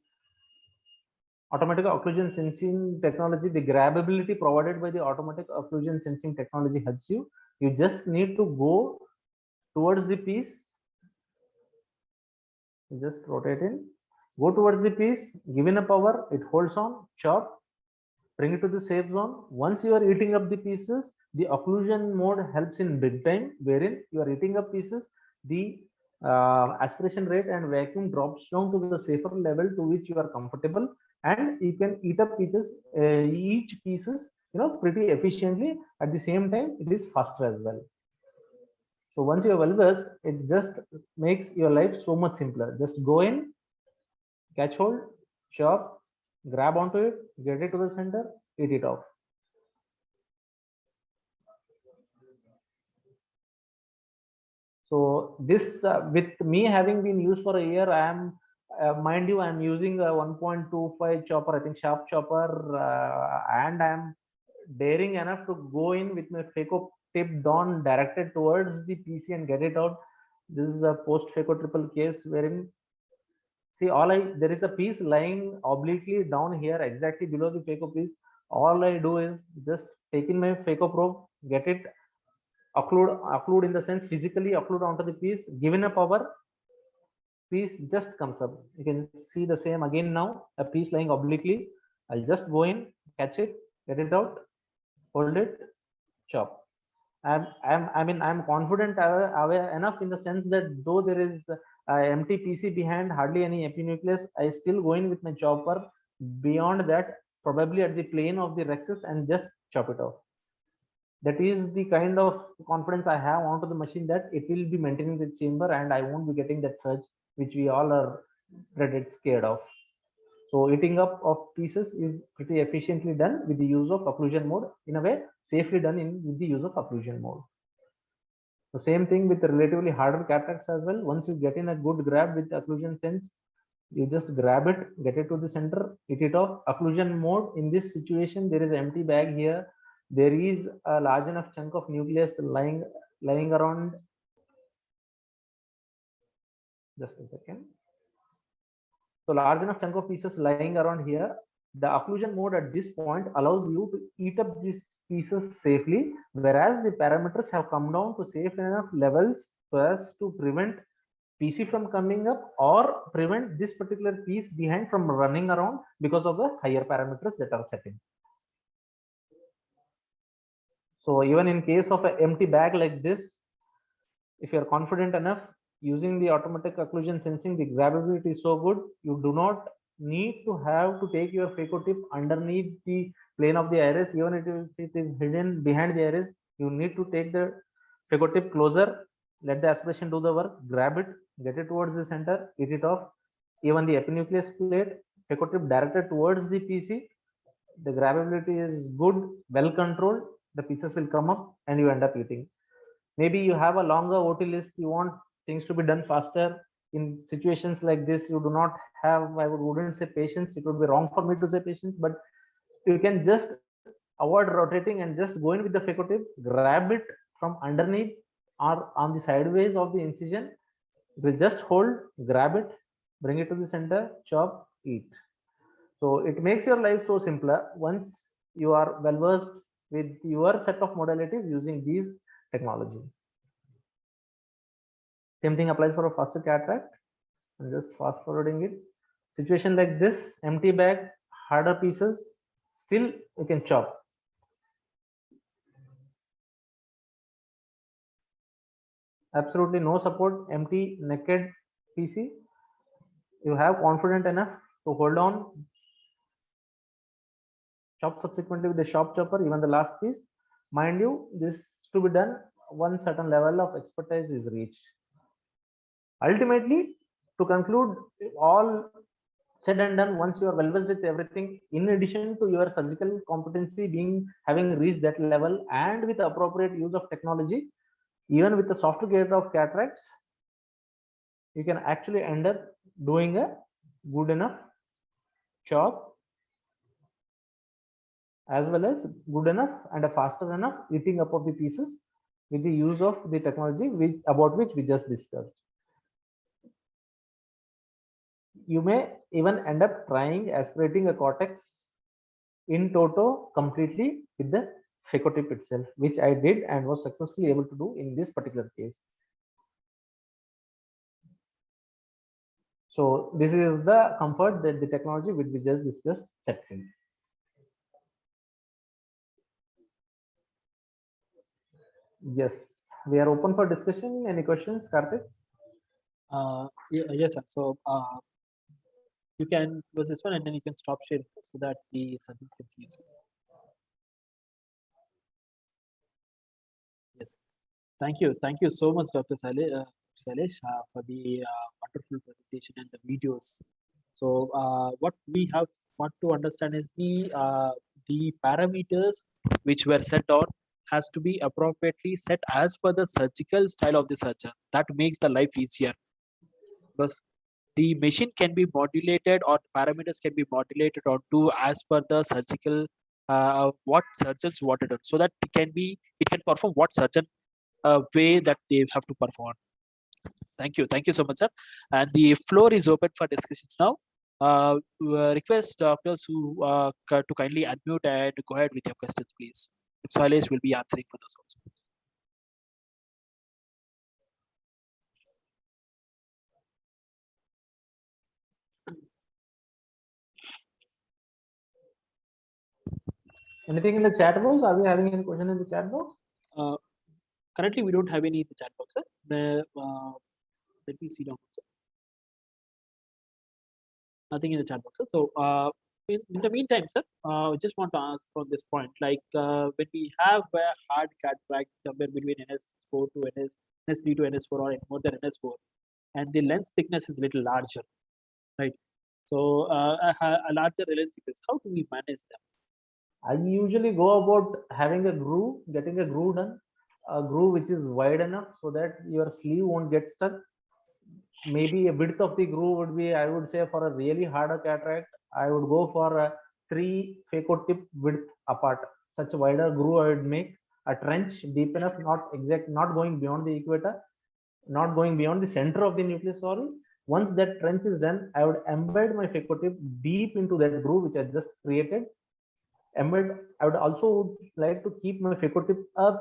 Speaker 2: automatic occlusion sensing technology, the grabability provided by the automatic occlusion sensing technology helps you. You just need to go towards the piece, just rotate in, go towards the piece, given a power, it holds on, chop, bring it to the safe zone. Once you are eating up the pieces, the occlusion mode helps in big time, wherein you are eating up pieces, the aspiration rate and vacuum drops down to the safer level to which you are comfortable, and you can eat up each pieces, pretty efficiently. At the same time, it is faster as well. So once you are well versed, it just makes your life so much simpler. Just go in, catch hold, chop, grab onto it, get it to the center, eat it off. So this, with me having been used for a year, I am, mind you, I am using a 1.25 chopper, I think sharp chopper, and I am daring enough to go in with my phaco tip down directed towards the PC and get it out. This is a post phaco triple case wherein, see, there is a piece lying obliquely down here exactly below the phaco piece. All I do is just take in my phaco probe, get it occlude in the sense physically occlude onto the piece, given a power, piece just comes up. You can see the same again now, a piece lying obliquely. I'll just go in, catch it, get it out, hold it, chop. I'm confident aware enough in the sense that though there is empty PC behind, hardly any epinucleus, I still go in with my chopper beyond that, probably at the plane of the rexus, and just chop it off. That is the kind of confidence I have onto the machine that it will be maintaining the chamber and I won't be getting that surge which we all are dreaded scared of. So eating up of pieces is pretty efficiently done with the use of occlusion mode, in a way safely done with the use of occlusion mode. The same thing with the relatively harder cataracts as well. Once you get in a good grab with occlusion sense, you just grab it, get it to the center, hit it off. Occlusion mode, in this situation, there is an empty bag here. There is a large enough chunk of nucleus lying around. Just a second. So large enough chunk of pieces lying around here. The occlusion mode at this point allows you to eat up these pieces safely, whereas the parameters have come down to safe enough levels so as to prevent PC from coming up or prevent this particular piece behind from running around because of the higher parameters that are set in. So even in case of an empty bag like this, if you're confident enough using the automatic occlusion sensing, the grabbability is so good, you do not need to have to take your phaco tip underneath the plane of the iris. Even if it is hidden behind the iris, you need to take the phaco tip closer, let the aspiration do the work, grab it, get it towards the center, hit it off. Even the epinucleus plate, phaco tip directed towards the PC, the grabbability is good, well controlled, the pieces will come up and you end up eating. Maybe you have a longer OT list, you want things to be done faster. In situations like this, you do not have, I wouldn't say patience, it would be wrong for me to say patience, but you can just avoid rotating and just go in with the phaco tip, grab it from underneath or on the sideways of the incision. It will just hold, grab it, bring it to the center, chop, eat. So it makes your life so simpler once you are well versed with your set of modalities using these technology. Same thing applies for a faster cataract. I'm just fast forwarding it. Situation like this, empty bag, harder pieces, still you can chop. absolutely no support, empty, naked PC. You have confident enough to hold on, chop subsequently with the shop chopper, even the last piece. Mind you, this to be done one certain level of expertise is reached. Ultimately, to conclude, all said and done, once you are well versed with everything, in addition to your surgical competency being having reached that level, and with appropriate use of technology, even with the software of cataracts, you can actually end up doing a good enough job, as well as good enough and a faster enough eating up of the pieces with the use of the technology about which we just discussed. You may even end up trying aspirating a cortex in toto completely with the phaco tip itself, which I did and was successfully able to do in this particular case. So this is the comfort that the technology which we just discussed sets in. Yes, we are open for discussion. Any questions, Karthik?
Speaker 1: Yes, sir. So you can close this one and then you can stop sharing so that the surgeons can see you. Yes. Thank you so much, Dr. Sailesh, for the wonderful presentation and the videos. So what we have want to understand is the parameters which were set on has to be appropriately set as per the surgical style of the surgeon. That makes the life easier because the machine can be modulated or parameters can be modulated onto as per the surgical what surgeons wanted it, so that it can perform what surgeon way that they have to perform. Thank you so much, sir. And the floor is open for discussions now. Request doctors who to kindly unmute and go ahead with your questions, please. Sailesh will be answering for those also.
Speaker 2: Anything in the chat box? Are we having any question in the chat box?
Speaker 1: Currently, we don't have any in the chat box, sir. Let me see now. Sir. Nothing in the chat box, sir. So, in the meantime, sir, I just want to ask on this point. Like when we have a hard cataract somewhere between NS4 to NS3 to NS4 or more than NS4, and the lens thickness is little larger, right? So, a larger lens thickness. How do we manage them?
Speaker 2: I usually go about having a groove, getting a groove done, a groove which is wide enough so that your sleeve won't get stuck. Maybe a width of the groove would be, I would say, for a really harder cataract, I would go for a 3 phaco tip width apart. Such a wider groove I would make, a trench deep enough, not going beyond the equator, not going beyond the center of the nucleus. Sorry. Once that trench is done, I would embed my phaco tip deep into that groove which I just created. Embed. I would also like to keep my phaco tip a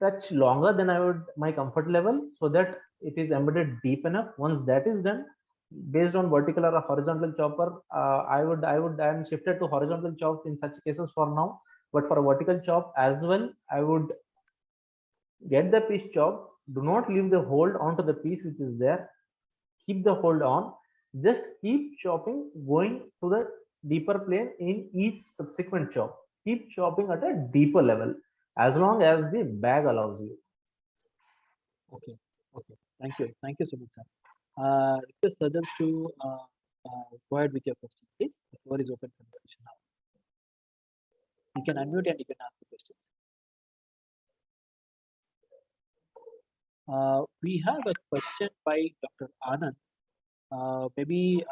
Speaker 2: touch longer than I would my comfort level, so that it is embedded deep enough. Once that is done, based on vertical or a horizontal chopper, I am shifted to horizontal chop in such cases for now. But for a vertical chop as well, I would get the piece chopped. Do not leave the hold onto the piece which is there. Keep the hold on. Just keep chopping, going to the deeper plane in each subsequent chop. Keep chopping at a deeper level as long as the bag allows you.
Speaker 1: Okay. Thank you so much, sir. Request surgeons to go ahead with your questions, please. The floor is open for discussion now. You can unmute and you can ask the questions. We have a question by Dr. Anand. Maybe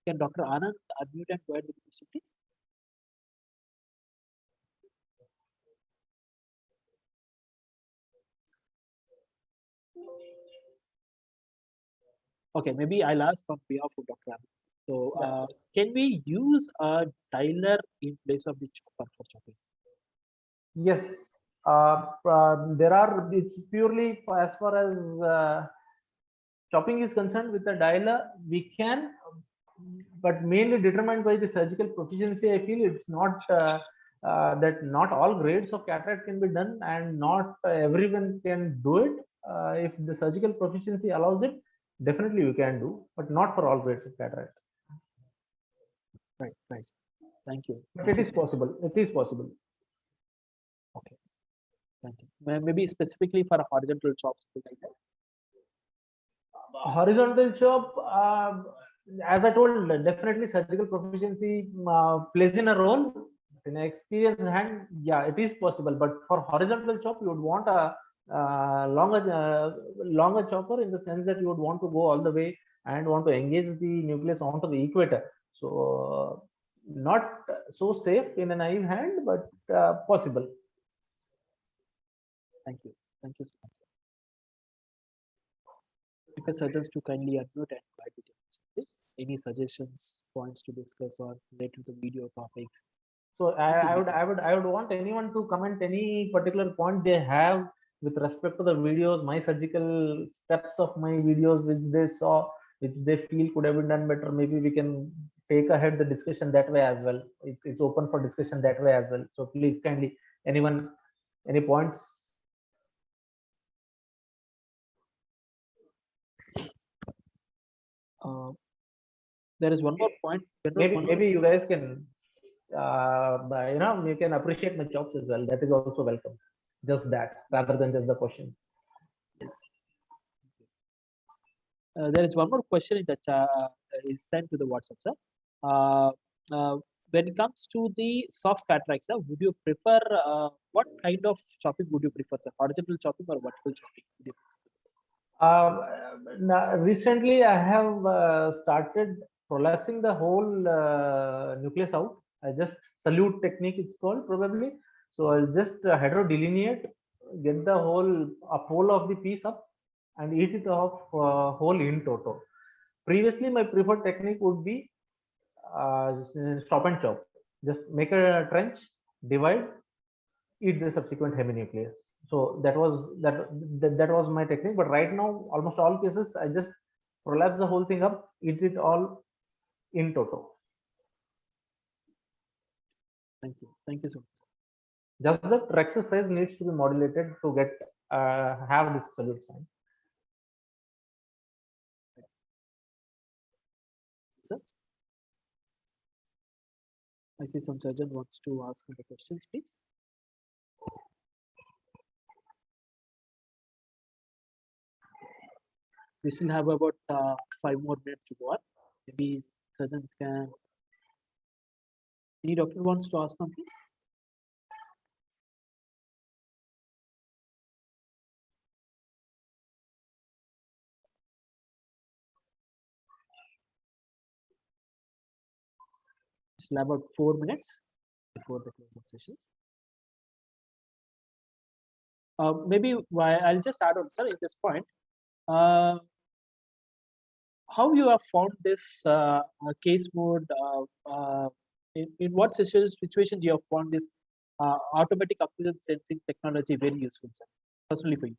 Speaker 1: can Dr. Anand unmute and go ahead with the question, please? Okay, maybe I'll ask on behalf of Dr. Anand. So, can we use a dialer in place of the chopper for chopping?
Speaker 2: Yes, there are. It's purely as far as chopping is concerned. With the dialer, we can, but mainly determined by the surgical proficiency. I feel it's not that not all grades of cataract can be done, and not everyone can do it. If the surgical proficiency allows it, definitely you can do, but not for all grades of cataract.
Speaker 1: Right, right. Thank you.
Speaker 2: But
Speaker 1: Thank
Speaker 2: it
Speaker 1: you
Speaker 2: is
Speaker 1: so much.
Speaker 2: possible. It is possible.
Speaker 1: Okay. Thank you. Maybe specifically for a horizontal chop, something like that.
Speaker 2: Horizontal chop, as I told, definitely surgical proficiency plays in a role. In an experienced hand, yeah, it is possible. But for horizontal chop, you would want a longer chopper, in the sense that you would want to go all the way and want to engage the nucleus onto the equator. So not so safe in a naive hand, but possible.
Speaker 1: Thank you. Thank you so much, sir. Request surgeons to kindly unmute and guide with your questions. Any suggestions, points to discuss, or related to video topics?
Speaker 2: So
Speaker 1: It will be
Speaker 2: I would want anyone to comment any particular point they have with respect to the videos, my surgical steps of my videos, which they saw, which they feel could have been done better. Maybe we can take ahead the discussion that way as well. It's open for discussion that way as well. So please kindly, anyone, any points?
Speaker 1: Uh, there is one more point.
Speaker 2: Maybe you guys can, you can appreciate my chops as well. That is also welcome. Just that, rather than just the question.
Speaker 1: Yes. There is one more question in the is sent to the WhatsApp, sir. When it comes to the soft cataracts, sir, would you prefer what kind of chopping would you prefer, sir? Horizontal chopping or vertical chopping? Would you
Speaker 2: Recently, I have started prolapsing the whole nucleus out. I just salute technique, it's called probably. So I'll just hydrodelineate, get the whole of the piece up, and eat it off whole in toto. Previously, my preferred technique would be stop and chop. Just make a trench, divide, eat the subsequent heminucleus. So that was my technique. But right now, almost all cases, I just prolapse the whole thing up, eat it all in toto.
Speaker 1: Thank you. Thank you so much.
Speaker 2: Just that rexus size needs to be modulated to get have this salute sign.
Speaker 1: Sir, I see some surgeon wants to ask the questions, please. We still have about 5 more minutes to go on. Maybe surgeons can. Any doctor wants to ask one, please? Still about 4 minutes before the close of sessions. Maybe I'll just add on, sir, at this point. How you have found this case mode? In what situations you have found this automatic occlusion sensing technology very useful, sir? Personally for you,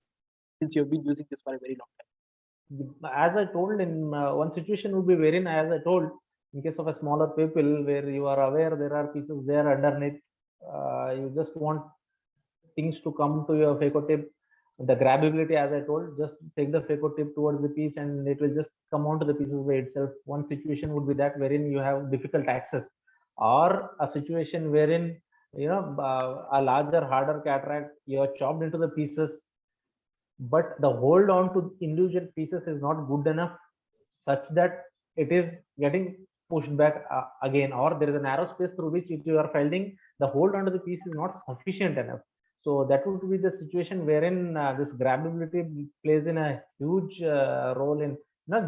Speaker 1: since you have been using this for a very long time.
Speaker 2: As I told, in one situation would be wherein, as I told, in case of a smaller pupil where you are aware there are pieces there underneath, you just want things to come to your phaco tip. The grabbability, as I told, just take the phaco tip towards the piece and it will just come onto the pieces by itself. One situation would be that wherein you have difficult access, or a situation wherein a larger, harder cataract, you are chopped into the pieces, but the hold on to individual pieces is not good enough, such that it is getting pushed back again, or there is a narrow space through which, if you are finding the hold onto the piece is not sufficient enough. So that would be the situation wherein this grabbability plays in a huge role in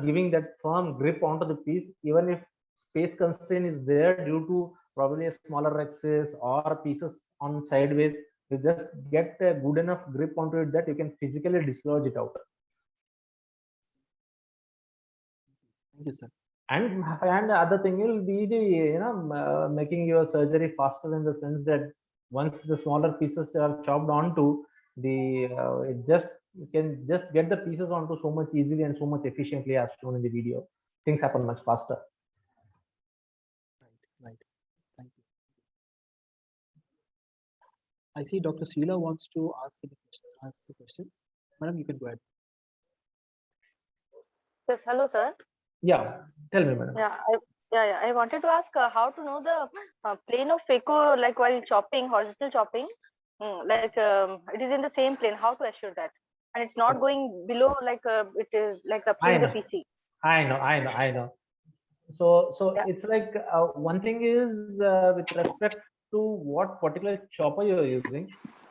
Speaker 2: giving that firm grip onto the piece, even if space constraint is there due to probably a smaller axis or pieces on sideways. You just get a good enough grip onto it that you can physically dislodge it out.
Speaker 1: Thank you, sir.
Speaker 2: And the other thing will be the making your surgery faster, in the sense that once the smaller pieces are chopped onto the you can just get the pieces onto so much easily and so much efficiently, as shown in the video. Things happen much faster.
Speaker 1: Right. Thank you. I see Dr. Sheila wants to ask the question. Madam, you can go ahead.
Speaker 3: Yes, hello, sir.
Speaker 2: Yeah, tell me, madam.
Speaker 3: I wanted to ask how to know the plane of FECO, like while chopping, horizontal chopping, it is in the same plane. How to assure that, and it's not going below, like it is like
Speaker 2: I
Speaker 3: rupturing the
Speaker 2: know,
Speaker 3: PC.
Speaker 2: I know. So
Speaker 3: Yeah.
Speaker 2: it's like one thing is with respect to what particular chopper you're using.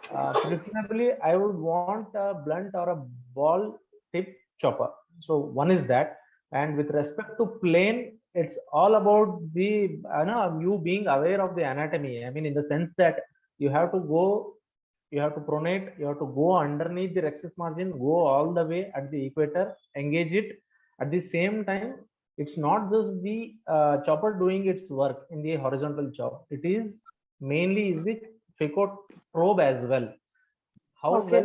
Speaker 2: Preferably, I would want a blunt or a ball tip chopper. So one is that, and with respect to plane, it's all about the you being aware of the anatomy. I mean, in the sense that you have to go, you have to pronate, you have to go underneath the rexis margin, go all the way at the equator, engage it. At the same time, it's not just the chopper doing its work in the horizontal chop. It is mainly is the FECO probe as well. How
Speaker 3: Okay.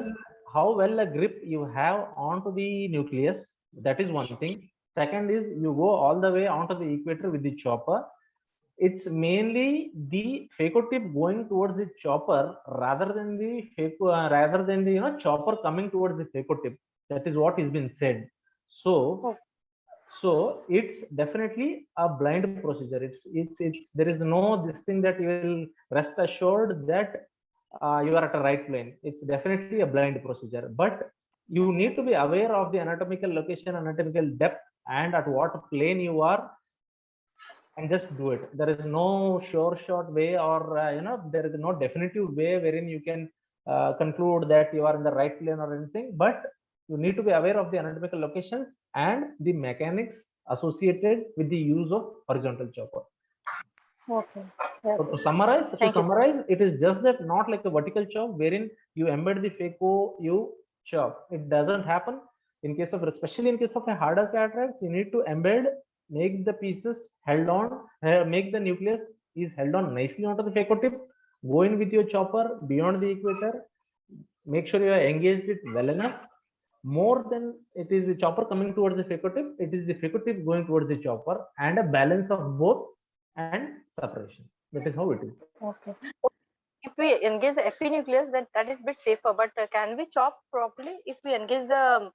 Speaker 2: well a grip you have onto the nucleus. That is one thing. Second is you go all the way onto the equator with the chopper. It's mainly the FECO tip going towards the chopper rather than the rather than the chopper coming towards the FECO tip. That is what has been said. So
Speaker 3: Oh,
Speaker 2: so it's definitely a blind procedure. It's there is no this thing that you will rest assured that you are at a right plane. It's definitely a blind procedure, but you need to be aware of the anatomical location, anatomical depth, and at what plane you are, and just do it. There is no sure shot way, or there is no definitive way wherein you can conclude that you are in the right plane or anything, but you need to be aware of the anatomical locations and the mechanics associated with the use of horizontal chopper.
Speaker 3: okay. Yes,
Speaker 2: So
Speaker 3: sir.
Speaker 2: to
Speaker 3: Thank you, sir.
Speaker 2: summarize, it is just that not like a vertical chop wherein you embed the FECO, you chop. It doesn't happen in case of, especially in case of a harder cataracts. You need to embed, make the pieces held on, make the nucleus is held on nicely onto the FECO tip. Go in with your chopper beyond the equator. Make sure you are engaged it well enough. More than it is the chopper coming towards the FECO tip, it is the FECO tip going towards the chopper, and a balance of both and separation. That is how it is.
Speaker 3: Okay. If we engage the epinucleus, then that is a bit safer. But can we chop properly if we engage the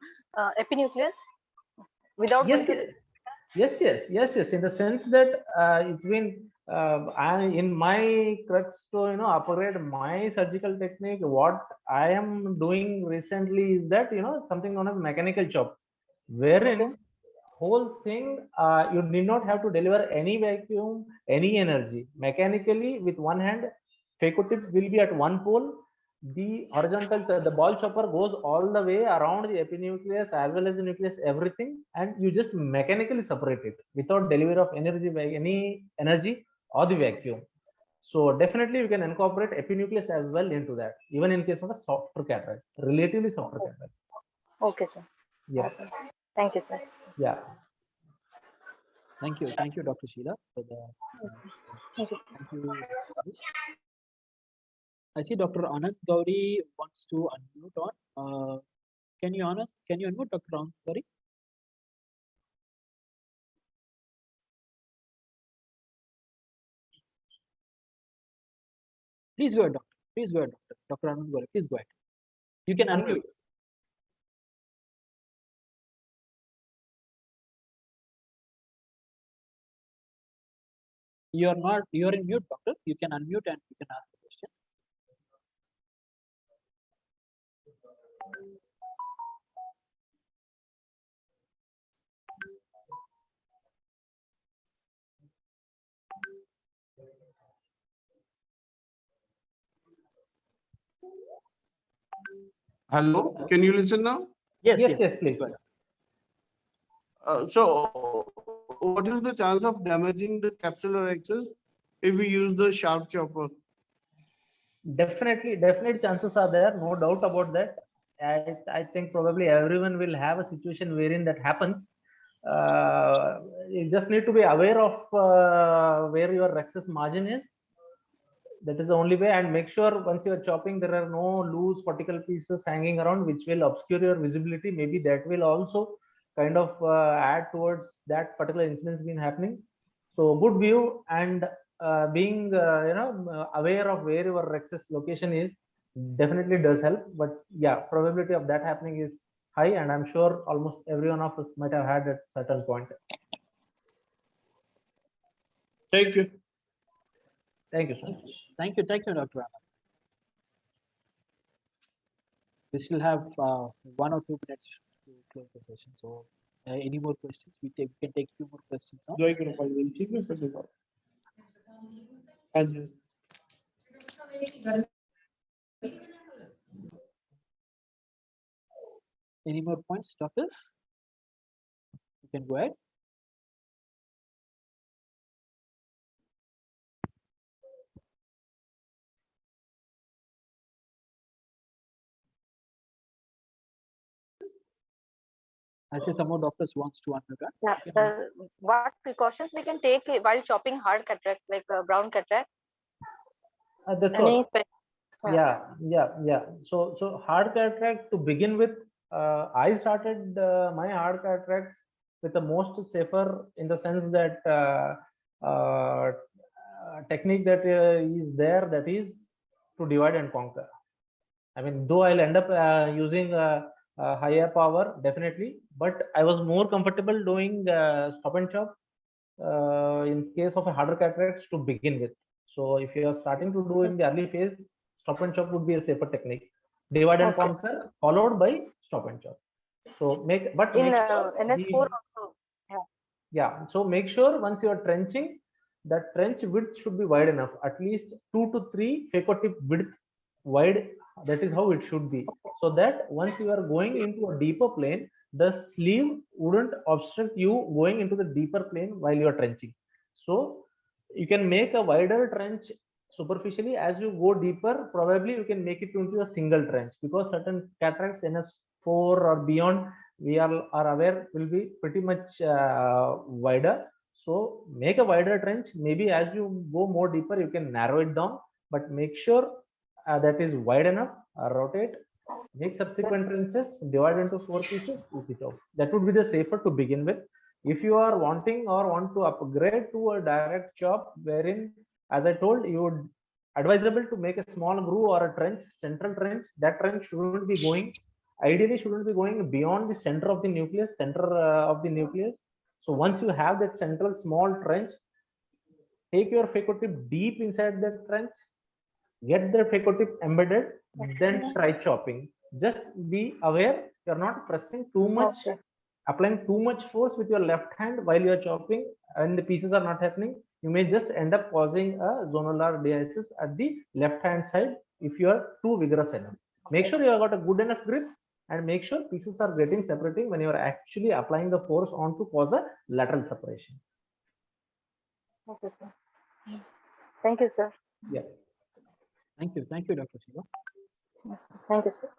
Speaker 3: epinucleus without
Speaker 2: Yes,
Speaker 3: going to?
Speaker 2: yes. In the sense that it's been in my crux to operate my surgical technique. What I am doing recently is that something known as mechanical chop,
Speaker 3: Okay.
Speaker 2: wherein whole thing you need not have to deliver any vacuum, any energy. Mechanically, with one hand, FECO tip will be at one pole. The horizontal, the ball chopper goes all the way around the epinucleus as well as the nucleus, everything, and you just mechanically separate it without delivery of energy, any energy or the vacuum. So definitely you can incorporate epinucleus as well into that, even in case of a softer cataract, relatively softer
Speaker 3: Okay.
Speaker 2: cataract.
Speaker 3: Okay, sir.
Speaker 2: Yeah,
Speaker 3: Awesome. Thank you, sir.
Speaker 2: yeah.
Speaker 1: Thank you, Dr. Sheila, for the.
Speaker 3: Thank you.
Speaker 1: Thank you. I see Dr. Anand Gauri wants to unmute on. Can you unmute Dr. Anand Gauri? Please go ahead, doctor. Please go ahead, doctor. Dr. Anand Gauri, please go ahead. You can unmute. You're in mute, doctor. You can unmute and you can ask the question.
Speaker 4: Hello, can you listen now?
Speaker 1: Yes,
Speaker 2: Yes,
Speaker 1: yes,
Speaker 2: yes,
Speaker 1: please
Speaker 2: please.
Speaker 1: go ahead.
Speaker 4: So, what is the chance of damaging the capsular axis if we use the sharp chopper?
Speaker 2: Definite chances are there, no doubt about that. I think probably everyone will have a situation wherein that happens. You just need to be aware of where your rexus margin is. That is the only way, and make sure once you are chopping, there are no loose particle pieces hanging around which will obscure your visibility. Maybe that will also kind of add towards that particular incidence been happening. So good view and being aware of where your rexus location is definitely does help. But yeah, probability of that happening is high, and I'm sure almost every one of us might have had at certain point.
Speaker 4: Thank you.
Speaker 2: Thank you so much.
Speaker 1: Thank you, Dr. Anand. We still have 1 or 2 minutes to close the session. So, any more questions? We can take few more questions on.
Speaker 4: Joy Guru Pai, ठीक है फिर देखो। हाँ जी।
Speaker 1: Any more points, doctors? You can go ahead. I see some more doctors wants to understand.
Speaker 3: Yeah, sir. What precautions we can take while chopping hard cataract, like brown cataract?
Speaker 2: That's
Speaker 3: Any
Speaker 2: all.
Speaker 3: Yeah.
Speaker 2: Yeah. So hard cataract to begin with, I started my hard cataract with the most safer, in the sense that technique that is there, that is to divide and conquer. I mean, though I'll end up using a higher power, definitely, but I was more comfortable doing stop and chop in case of a harder cataracts to begin with. So if you are starting to do in the early phase, stop and chop would be a safer technique. Divide and
Speaker 3: Okay.
Speaker 2: conquer followed by stop and chop. So make
Speaker 3: In
Speaker 2: sure
Speaker 3: NS4 also.
Speaker 2: yeah. So make sure once you are trenching, that trench width should be wide enough, at least 2 to 3 phaco tip width wide. That is how it should be, so that once you are going into a deeper plane, the sleeve wouldn't obstruct you going into the deeper plane while you are trenching. So you can make a wider trench superficially. As you go deeper, probably you can make it into a single trench, because certain cataracts NS4 or beyond, we are aware, will be pretty much wider. So make a wider trench. Maybe as you go more deeper, you can narrow it down, but make sure that is wide enough. Rotate, make subsequent trenches, divide into 4 pieces, keep it out. That would be the safer to begin with. If you are wanting or want to upgrade to a direct chop, wherein, as I told you, would advisable to make a small groove or a trench, central trench. That trench shouldn't be going, ideally shouldn't be going beyond the center of the nucleus, So once you have that central small trench, take your phaco tip deep inside that trench, get the phaco tip embedded, then try chopping. Just be aware you're not pressing too much,
Speaker 3: Okay.
Speaker 2: applying too much force with your left hand while you're chopping, and the pieces are not happening. You may just end up causing a zonular diasis at the left hand side if you are too vigorous enough. Make sure you have got a good enough grip, and make sure pieces are getting separating when you are actually applying the force on to cause a lateral separation.
Speaker 3: Okay, sir. Thank you, sir.
Speaker 2: Yeah.
Speaker 1: Thank you, Dr. Shiva.
Speaker 3: Thank you, sir.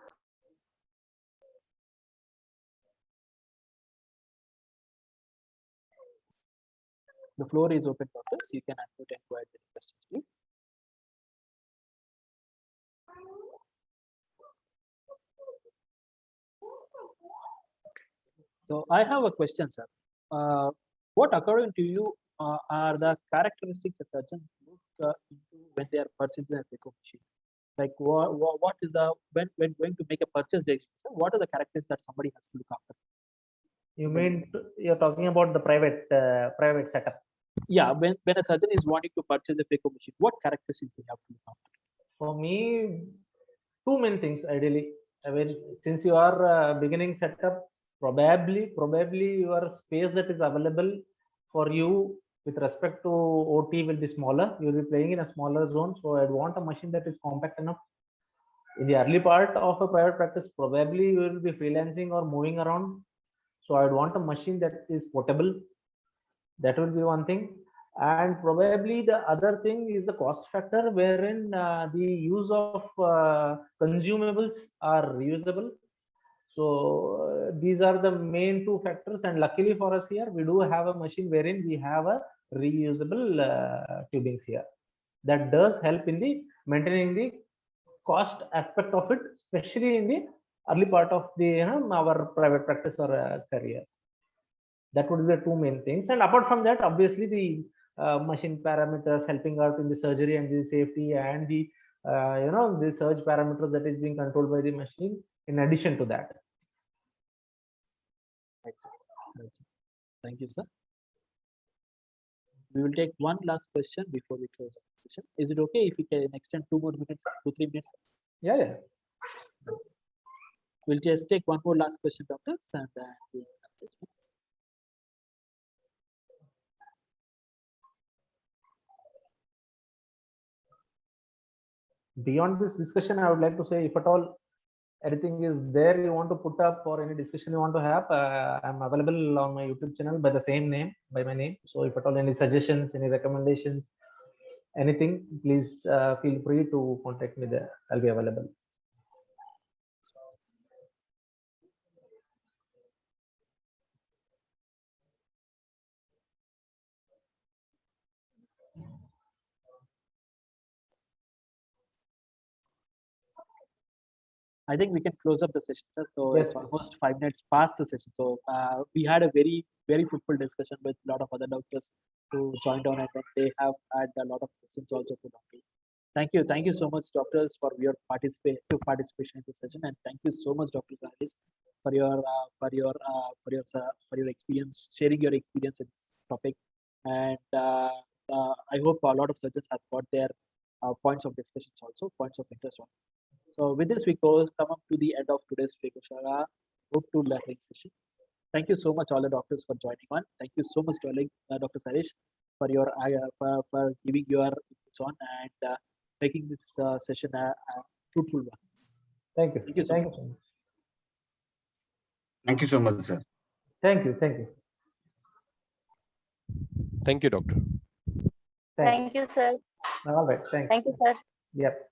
Speaker 1: The floor is open, doctors. You can unmute and go ahead with the questions, please. So I have a question, sir. What, according to you, are the characteristics a surgeon look into when they are purchasing a phaco machine? Like what is the when going to make a purchase decision, sir, what are the characteristics that somebody has to look after?
Speaker 2: You mean you're talking about the private setup?
Speaker 1: Yeah, when a surgeon is wanting to purchase a phaco machine, what characteristics they have to look after?
Speaker 2: For me, two main things ideally. I mean, since you are beginning setup, probably your space that is available for you with respect to OT will be smaller. You will be playing in a smaller zone. So I'd want a machine that is compact enough. In the early part of a private practice, probably you will be freelancing or moving around. So I'd want a machine that is portable. That will be one thing. And probably the other thing is the cost factor, wherein the use of consumables are reusable. So these are the main two factors, and luckily for us here, we do have a machine wherein we have a reusable tubings here. That does help in the maintaining the cost aspect of it, especially in the early part of the our private practice or career. That would be the two main things. And apart from that, obviously the machine parameters helping out in the surgery and the safety and the the surge parameters that is being controlled by the machine in addition to that.
Speaker 1: Right, sir. Right, sir. Thank you, sir. We will take one last question before we close the session. Is it okay if we can extend 2 more minutes, 2-3 minutes?
Speaker 2: Yeah, yeah.
Speaker 1: We'll just take one more last question, doctors, and then we'll end the session.
Speaker 2: Beyond this discussion, I would like to say, if at all anything is there you want to put up or any discussion you want to have, I'm available on my YouTube channel by the same name, by my name. So if at all any suggestions, any recommendations, anything, please feel free to contact me there. I'll be available.
Speaker 1: I think we can close up the session, sir. So
Speaker 2: Yes,
Speaker 1: it's
Speaker 2: please.
Speaker 1: almost 5 minutes past the session. So we had a very, very fruitful discussion with a lot of other doctors who joined on, and then they have had a lot of questions also to doctor. Thank you so much, doctors, for your participation in this session, and thank you so much, Dr. Ganesh, for your experience, sharing your experience in this topic. And I hope a lot of surgeons have got their points of discussions also, points of interest on. So with this, we come up to the end of today's Fekoshala Hope to Learning session. Thank you so much, all the doctors, for joining on. Thank you so much, darling, Dr. Saresh, for your for giving your inputs on and making this session a fruitful one.
Speaker 2: Thank you.
Speaker 1: Thank you so
Speaker 2: Thank
Speaker 1: much.
Speaker 2: you so much.
Speaker 4: Thank you so much, sir.
Speaker 2: Thank you. Thank you.
Speaker 5: Thank you, doctor.
Speaker 2: Thank you.
Speaker 3: Thank you, sir.
Speaker 2: All right. Thanks.
Speaker 3: Thank you, sir.
Speaker 2: Yep.